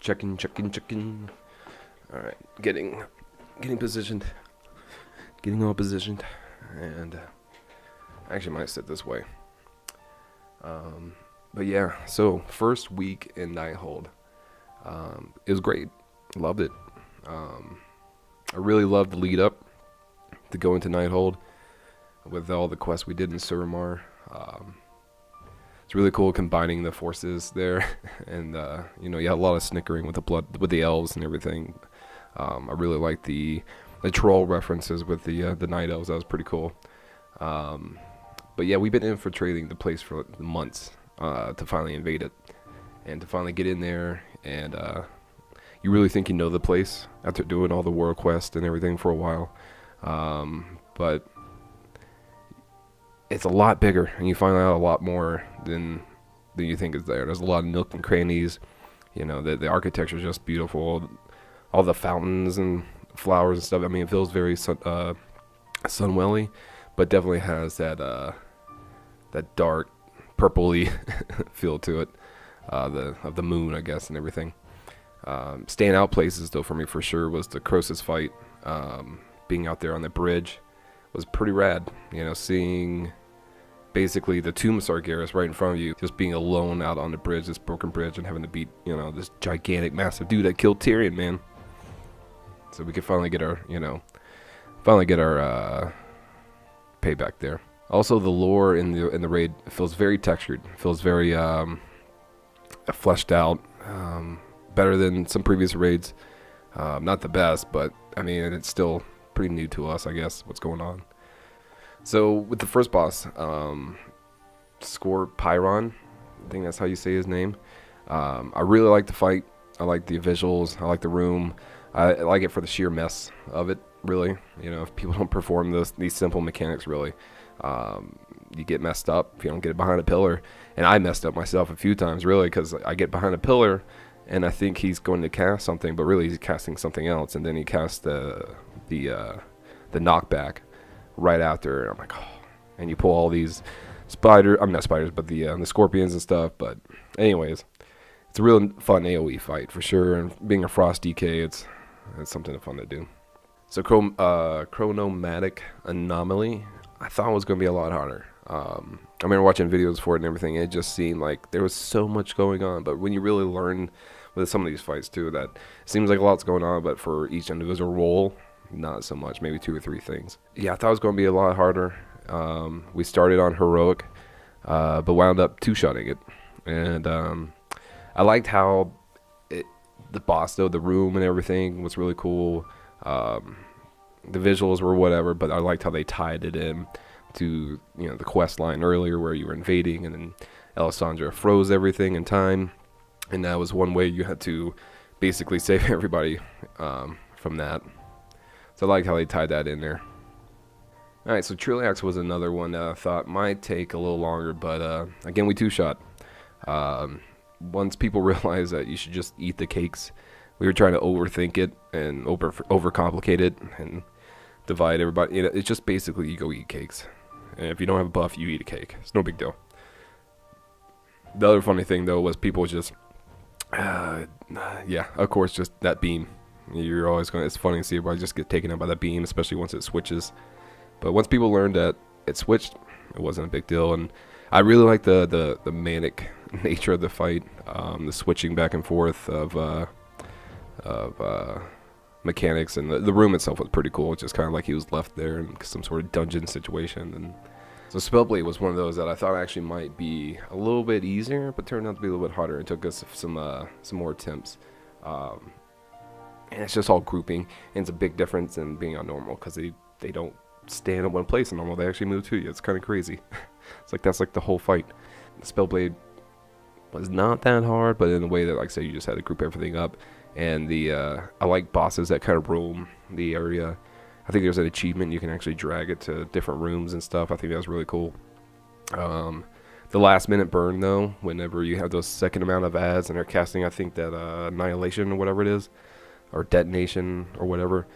Checking. All right, getting positioned, getting all positioned, and I actually might sit this way. But yeah, so first week in Nighthold, it was great. Loved it. I really loved the lead up to go into Nighthold with all the quests we did in Suramar. It's really cool combining the forces there, and you had a lot of snickering with the elves and everything. I really liked the troll references with the night elves. That was pretty cool. But yeah, we've been infiltrating the place for months to finally invade it, and to finally get in there. And you really think you know the place after doing all the world quest and everything for a while, but it's a lot bigger, and you find out a lot more than you think is there. There's a lot of nook and crannies. The architecture is just beautiful. All the fountains and flowers and stuff. I mean, it feels very Sunwelly, but definitely has that dark purpley feel to it, of the moon, I guess, and everything. Standout places though for me for sure was the Krosus fight. Being out there on the bridge was pretty rad. Seeing basically the tomb of sargaeras right in front of you, just being alone out on the bridge, this broken bridge, and having to beat this gigantic, massive dude that killed Tyrion, man. So we could finally get our payback there. Also, the lore in the raid feels very textured. It feels very fleshed out. Better than some previous raids. Not the best, but I mean, it's still pretty new to us, I guess, what's going on. So with the first boss, Skorpyron, I think that's how you say his name. I really like the fight. I like the visuals. I like the room. I like it for the sheer mess of it, really. If people don't perform these simple mechanics, really, you get messed up if you don't get it behind a pillar. And I messed up myself a few times, really, because I get behind a pillar, and I think he's going to cast something, but really he's casting something else, and then he casts the knockback right after, and I'm like, oh. And you pull all these not spiders, but the scorpions and stuff. But anyways, it's a real fun AoE fight for sure, and being a frost DK, it's something fun to do. So chronomatic anomaly, I thought it was going to be a lot harder. I remember watching videos for it and everything, and it just seemed like there was so much going on. But when you really learn with some of these fights too, that it seems like a lot's going on, but for each individual role, not so much, maybe 2 or 3 things. Yeah, I thought it was going to be a lot harder. We started on heroic, but wound up 2-shotting it. And I liked how the boss, though, the room and everything was really cool. The visuals were whatever, but I liked how they tied it in to the quest line earlier where you were invading, and then Alessandra froze everything in time, and that was one way you had to basically save everybody from that. So I liked how they tied that in there. Alright, so Trilliax was another one that I thought might take a little longer, but again, we 2-shot. Once people realized that you should just eat the cakes, we were trying to overthink it and overcomplicate it and divide everybody. It's just basically you go eat cakes. And if you don't have a buff, you eat a cake. It's no big deal. The other funny thing, though, was people just, yeah, of course, just that beam. You're always going to, it's funny to see everybody just get taken out by that beam, especially once it switches. But once people learned that it switched, it wasn't a big deal. And I really like the manic nature of the fight, the switching back and forth of mechanics, and the room itself was pretty cool. It's just kind of like he was left there in some sort of dungeon situation. And so Spellblade was one of those that I thought actually might be a little bit easier, but turned out to be a little bit harder. It took us some more attempts. And it's just all grouping, and it's a big difference in being on normal, because they don't stand in one place in normal. They actually move to you. It's kind of crazy. It's like that's like the whole fight. Spellblade was not that hard, but in a way that, like I said, you just had to group everything up. And I like bosses that kind of roam the area. I think there's an achievement you can actually drag it to different rooms and stuff. I think that was really cool. The last minute burn, though, whenever you have those second amount of ads and they're casting, I think that annihilation or whatever it is, or detonation or whatever,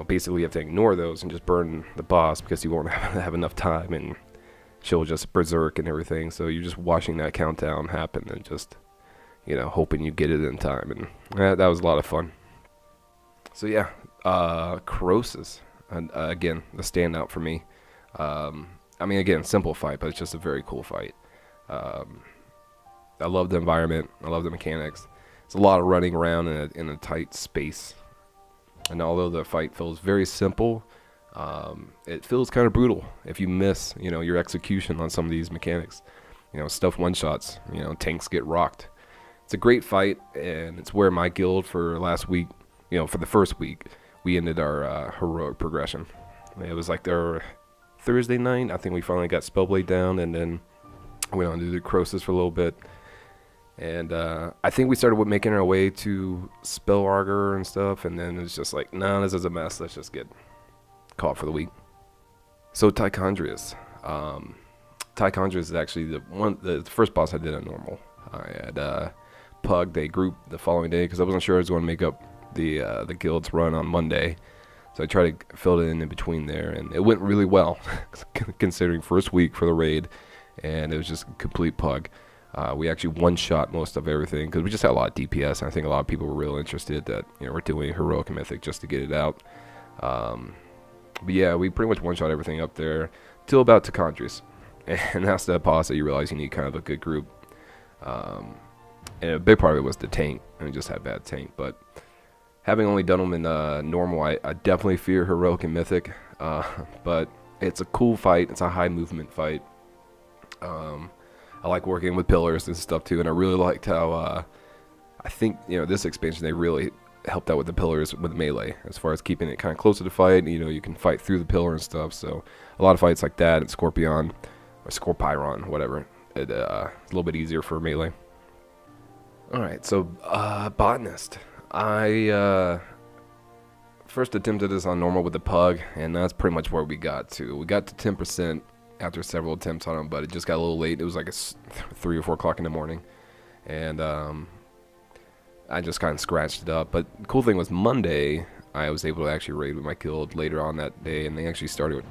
basically you have to ignore those and just burn the boss, because you won't have enough time, and she'll just berserk and everything. So you're just watching that countdown happen and just hoping you get it in time. And that was a lot of fun. So yeah, Krosus, again, the standout for me. Again, simple fight, but it's just a very cool fight. I love the environment. I love the mechanics. It's a lot of running around in a tight space. And although the fight feels very simple, it feels kind of brutal if you miss, your execution on some of these mechanics. Stuff one-shots, tanks get rocked. It's a great fight, and it's where my guild for last week, for the first week, we ended our heroic progression. It was like their Thursday night. I think we finally got Spellblade down, and then went on to do Krosus for a little bit. And I think we started with making our way to Spellauger and stuff, and then it's just like, no, this is a mess. Let's just get caught for the week. So Tichondrius. Tichondrius is actually the first boss I did on normal. I had pugged a group the following day because I wasn't sure I was going to make up the guild's run on Monday. So I tried to fill it in between there, and it went really well, considering first week for the raid, and it was just a complete pug. We actually one-shot most of everything because we just had a lot of DPS, and I think a lot of people were real interested that we're doing heroic and mythic just to get it out. But yeah, we pretty much one-shot everything up there till about Tichondrius, and that's the boss that you realize you need kind of a good group. And a big part of it was the tank, and we just had bad tank. But having only done them in normal, I definitely fear heroic and mythic. But it's a cool fight. It's a high movement fight. I like working with pillars and stuff too, and I really liked how I think this expansion they really helped out with the pillars with melee as far as keeping it kind of close to the fight. You can fight through the pillar and stuff. So a lot of fights like that and Skorpyron or Skorpyron, whatever. It's a little bit easier for melee. All right, so botanist. I first attempted this on normal with the pug, and that's pretty much where we got to. We got to 10%. After several attempts on him, but it just got a little late. It was like 3 or 4 o'clock in the morning, and I just kind of scratched it up. But the cool thing was Monday, I was able to actually raid with my guild later on that day, and they actually started.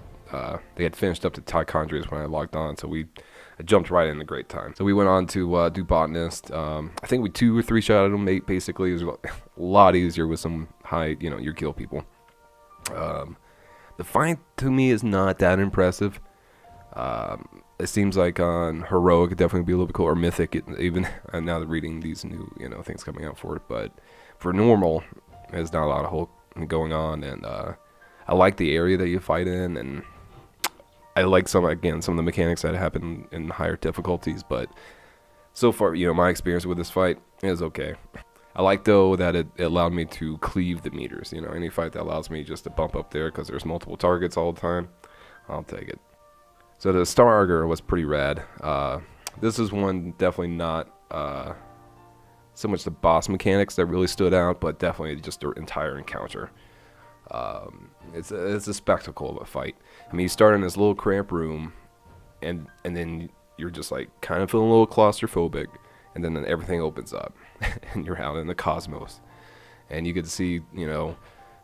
They had finished up to Tichondrius when I logged on, so I jumped right in a great time. So we went on to do botanist. I think we 2 or 3 shot at him. Basically, it was a lot easier with some high, your guild people. The fight to me is not that impressive. It seems like on heroic it'd definitely be a little bit cool, or mythic even now that reading these new things coming out for it. But for normal, there's not a lot of whole going on, and I like the area that you fight in, and I like some of the mechanics that happen in higher difficulties. But so far, my experience with this fight is okay. I like though that it allowed me to cleave the meters. Any fight that allows me just to bump up there because there's multiple targets all the time, I'll take it. So the Stargar was pretty rad. This is one definitely not so much the boss mechanics that really stood out, but definitely just the entire encounter. It's a spectacle of a fight. You start in this little cramped room, and then you're just like kind of feeling a little claustrophobic, and then everything opens up, and you're out in the cosmos, and you get to see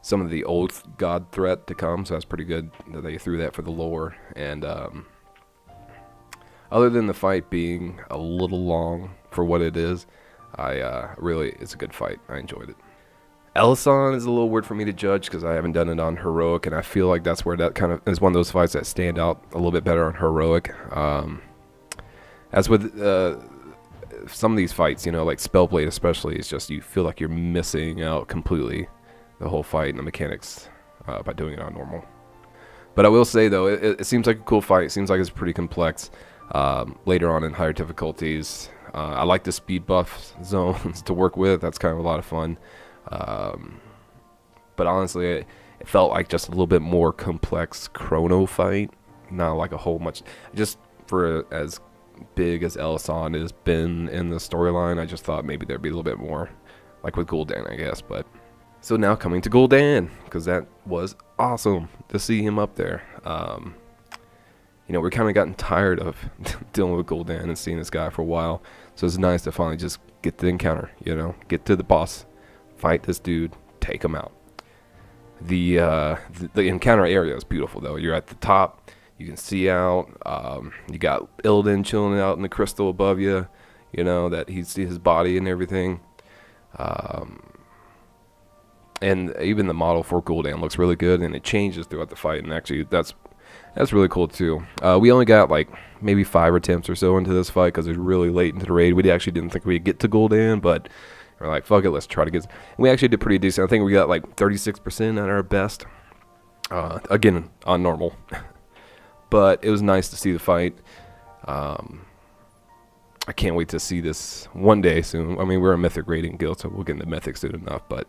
some of the old god threat to come, so that's pretty good that they threw that for the lore. And other than the fight being a little long for what it is, it's a good fight. I enjoyed it. Elison is a little weird for me to judge because I haven't done it on heroic, and I feel like that's where that kind of is one of those fights that stand out a little bit better on heroic. As with some of these fights, like Spellblade especially, it's just you feel like you're missing out completely the whole fight and the mechanics by doing it on normal. But I will say though, it seems like a cool fight. It seems like it's pretty complex. Later on in higher difficulties, I like the speed buff zones to work with. That's kind of a lot of fun. But honestly, it felt like just a little bit more complex chrono fight, not like a whole much. Just for as big as Elison has been in the storyline, I just thought maybe there'd be a little bit more, like with Gul'dan, I guess. But so now coming to Gul'dan, because that was awesome to see him up there. We're kind of gotten tired of dealing with Gul'dan and seeing this guy for a while, so it's nice to finally just get the encounter. Get to the boss, fight this dude, take him out. The encounter area is beautiful though. You're at the top, you can see out. You got Illidan chilling out in the crystal above you. you know, that he's his body and everything. And even the model for Gul'dan looks really good, and it changes throughout the fight, and actually that's really cool too. We only got like maybe 5 attempts or so into this fight because it was really late into the raid. We actually didn't think we'd get to Gul'dan, but we're like, fuck it, let's try to get. And we actually did pretty decent. I think we got like 36% at our best. Again, on normal. But it was nice to see the fight. I can't wait to see this one day soon. I mean, we're a mythic raiding guild, so we'll get into mythic soon enough, but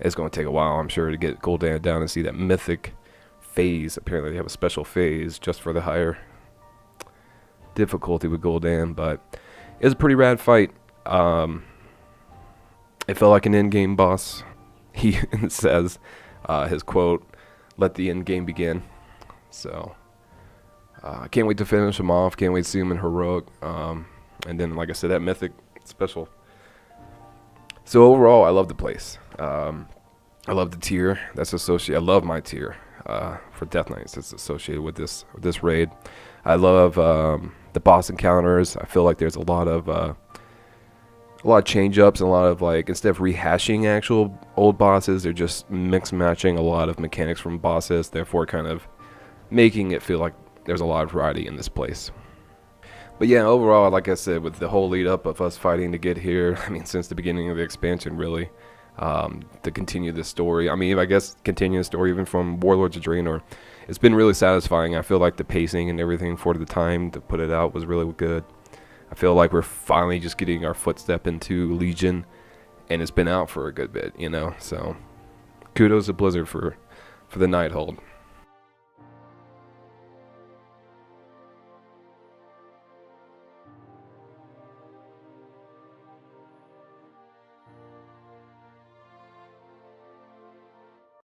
it's going to take a while, I'm sure, to get Gul'dan down and see that mythic phase. Apparently they have a special phase just for the higher difficulty with Gul'dan, but it was a pretty rad fight. It felt like an in-game boss. He says, his quote, "Let the end game begin." So I can't wait to finish him off. Can't wait to see him in heroic. And then, like I said, that mythic special. So overall, I love the place. I love the tier that's associated. I love my tier for Death Knights that's associated with this raid. I love the boss encounters. I feel like there's a lot of change ups and a lot of, like, instead of rehashing actual old bosses, they're just mix matching a lot of mechanics from bosses, therefore kind of making it feel like there's a lot of variety in this place. But yeah, overall, like I said, with the whole lead up of us fighting to get here, I mean, since the beginning of the expansion, really, to continue this story. I mean, I guess continue the story even from Warlords of Draenor. It's been really satisfying. I feel like the pacing and everything for the time to put it out was really good. I feel like we're finally just getting our footstep into Legion, and it's been out for a good bit, you know. So kudos to Blizzard for the Nighthold.